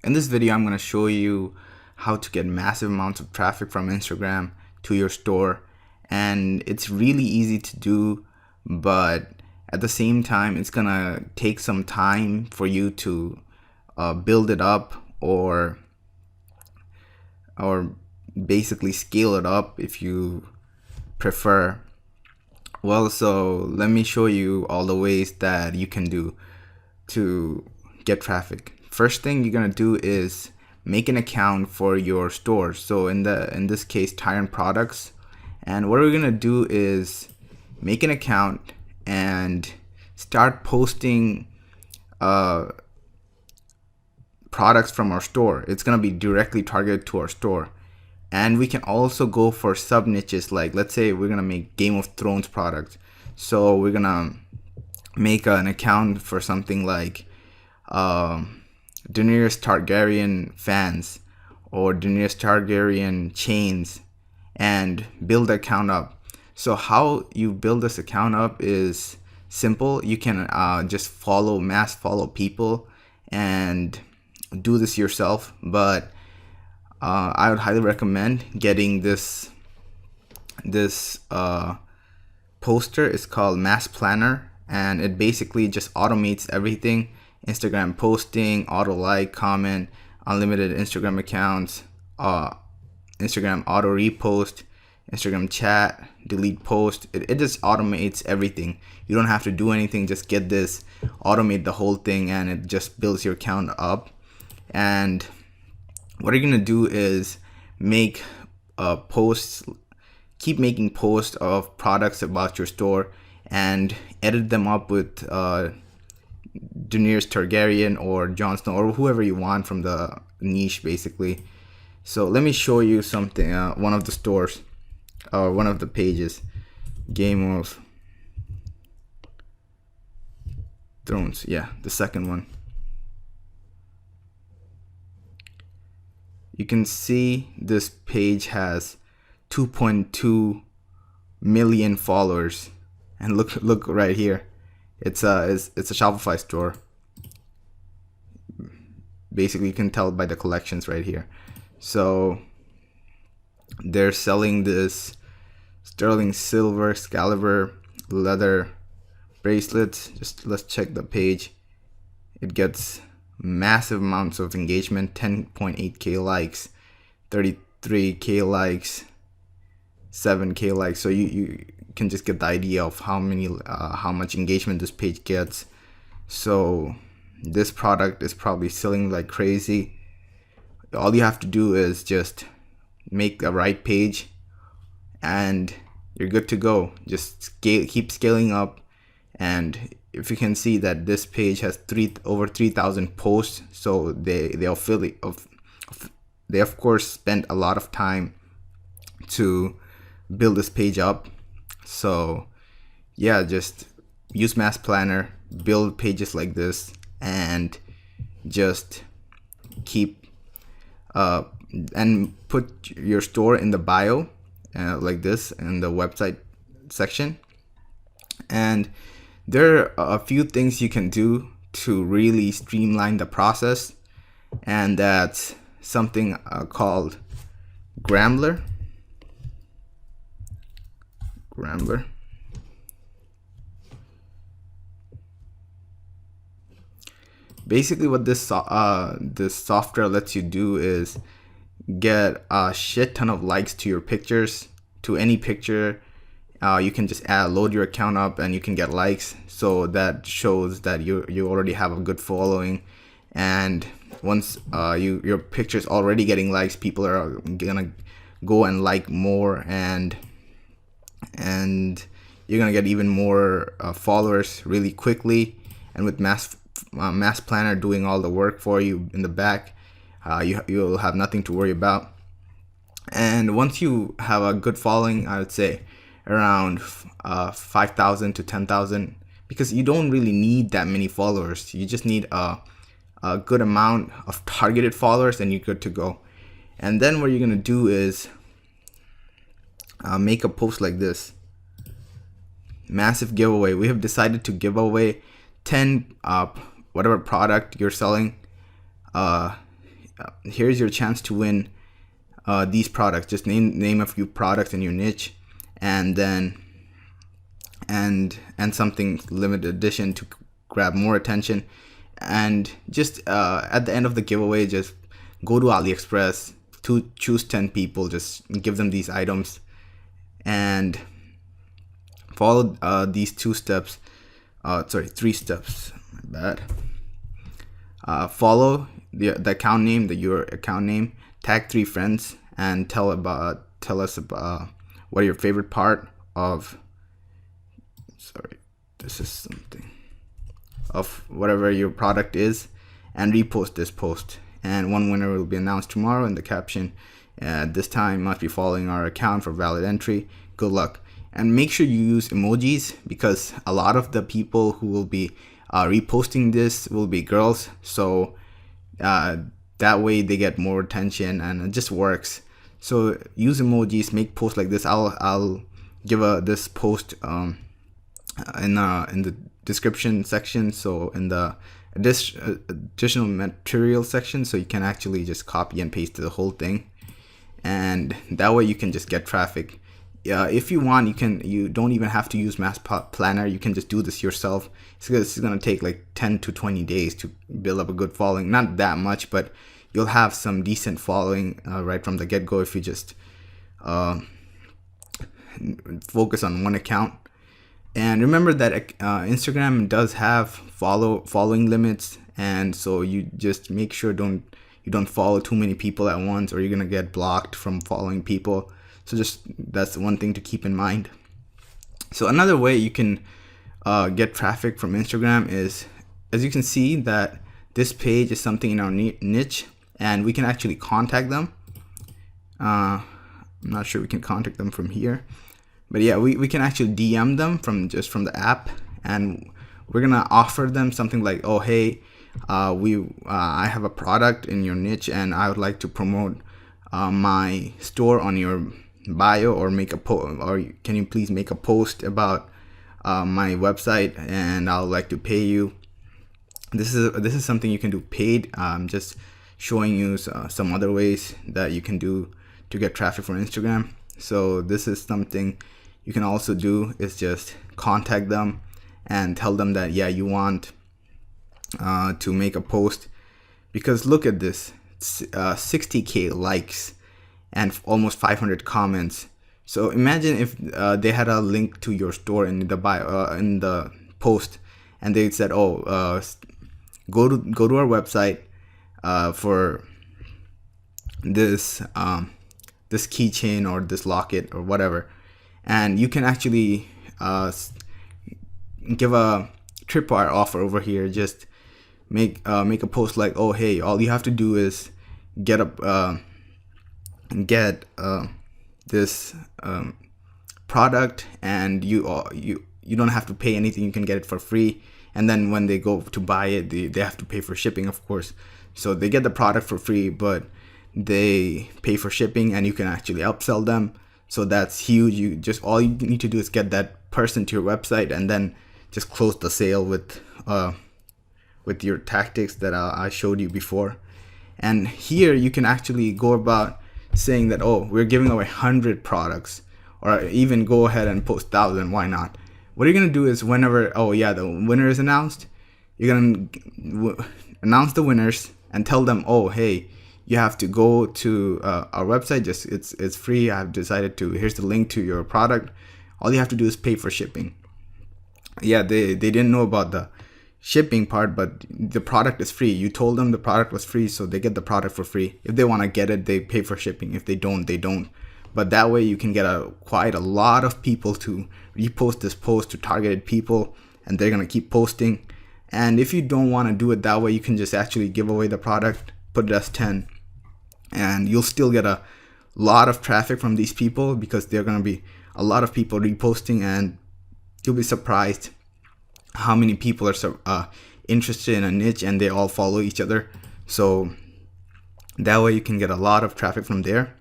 In this video, I'm going to show you how to get massive amounts of traffic from Instagram to your store. And it's really easy to do, but at the same time, it's going to take some time for you to build it up or basically scale it up if you prefer. Well, so let me show you all the ways that you can do to get traffic. First thing you're gonna do is make an account for your store. So in this case, Tyrant products. And what we're gonna do is make an account and start posting products from our store. It's gonna be directly targeted to our store. And we can also go for sub niches, like let's say we're gonna make Game of Thrones products. So we're gonna make an account for something like Daenerys Targaryen fans or Daenerys Targaryen chains, and build the account up. So how you build this account up is simple. You can just mass follow people and do this yourself, but I would highly recommend getting this poster. It's called Mass Planner, and it basically just automates everything: Instagram posting, auto like, comment, unlimited Instagram accounts, Instagram auto repost, Instagram chat, delete post. It just automates everything. You don't have to do anything. Just get this, automate the whole thing, and it just builds your account up. And what you're gonna do is make posts, keep making posts of products about your store, and edit them up with Daenerys Targaryen or Jon Snow or whoever you want from the niche, basically. So let me show you something. One of the stores, or one of the pages, Game of Thrones. Yeah, the second one. You can see this page has 2.2 million followers, and look right here. It's a Shopify store. Basically, you can tell by the collections right here. So they're selling this sterling silver Excalibur leather bracelets. Just let's check the page. It gets massive amounts of engagement: 10.8k likes, 33k likes, 7k likes. So you can just get the idea of how much engagement this page gets. So this product is probably selling like crazy. All you have to do is just make the right page and you're good to go. Just keep scaling up. And if you can see that this page has over 3,000 posts, so they of course spent a lot of time to build this page up. So yeah, just use Mass Planner, build pages like this, and just keep and put your store in the bio like this in the website section. And there are a few things you can do to really streamline the process, and that's something called Grambler. Basically, what this software lets you do is get a shit ton of likes to your pictures, to any picture. You can just load your account up and you can get likes. So that shows that you already have a good following. And once your picture's already getting likes, people are gonna go and like more, and you're gonna get even more followers really quickly. And with Mass Planner doing all the work for you in the back, you'll have nothing to worry about. And once you have a good following, I would say around 5,000 to 10,000, because you don't really need that many followers. You just need a good amount of targeted followers and you're good to go. And then what you're gonna do is make a post like this: massive giveaway. We have decided to give away 10 whatever product you're selling. here's your chance to win these products. Just name a few products in your niche, and then and something limited edition to grab more attention. And just at the end of the giveaway, just go to AliExpress to choose 10 people, just give them these items and follow these 3 steps. My bad. Follow the account name, your account name, tag 3 friends, and tell us about what your favorite part of of whatever your product is, and repost this post. And one winner will be announced tomorrow in the caption. This time must be following our account for valid entry. Good luck. And make sure you use emojis, because a lot of the people who will be reposting this will be girls. So that way they get more attention, and it just works. So use emojis, make posts like this. I'll give this post in the description section, so in the additional material section, so you can actually just copy and paste the whole thing, and that way you can just get traffic. If you want, you don't even have to use Mass Planner. You can just do this yourself. It's gonna take like 10 to 20 days to build up a good following. Not that much, but you'll have some decent following right from the get-go if you just focus on one account. And remember that Instagram does have following limits, and so you just make sure you don't follow too many people at once, or you're gonna get blocked from following people. So that's one thing to keep in mind. So another way you can get traffic from Instagram is, as you can see, that this page is something in our niche, and we can actually contact them. I'm not sure we can contact them from here. But yeah, we can actually DM them from the app, and we're gonna offer them something like, oh hey, I have a product in your niche, and I would like to promote my store on your bio, or can you please make a post about my website, and I'll like to pay you. This is something you can do paid. Just showing you some other ways that you can do to get traffic from Instagram. So this is something you can also do, is just contact them and tell them that, yeah, you want to make a post, because look at this, 60k likes and almost 500 comments. So imagine if they had a link to your store in the bio, in the post, and they said, oh, go to our website for this keychain or this locket or whatever. And you can actually give a tripwire offer over here. Just make a post like, oh hey, all you have to do is get this product, and you don't have to pay anything. You can get it for free, and then when they go to buy it, they have to pay for shipping, of course. So they get the product for free, but they pay for shipping, and you can actually upsell them. So that's huge. All you need to do is get that person to your website, and then just close the sale with your tactics that I showed you before. And here you can actually go about saying that, oh, we're giving away 100 products, or even go ahead and post 1,000. Why not? What you're gonna do is, whenever, oh yeah, the winner is announced, you're gonna announce the winners and tell them, oh hey, you have to go to our website. Just it's free. I've decided to. Here's the link to your product. All you have to do is pay for shipping. Yeah, they didn't know about the shipping part, but the product is free. You told them the product was free, so they get the product for free. If they want to get it, they pay for shipping. If they don't, they don't. But that way you can get quite a lot of people to repost this post, to targeted people, and they're gonna keep posting. And if you don't want to do it that way, you can just actually give away the product, put it as 10, and you'll still get a lot of traffic from these people, because there are going to be a lot of people reposting, and you'll be surprised how many people are interested in a niche, and they all follow each other. So that way you can get a lot of traffic from there.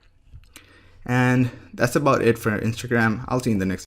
And that's about it for Instagram. I'll see you in the next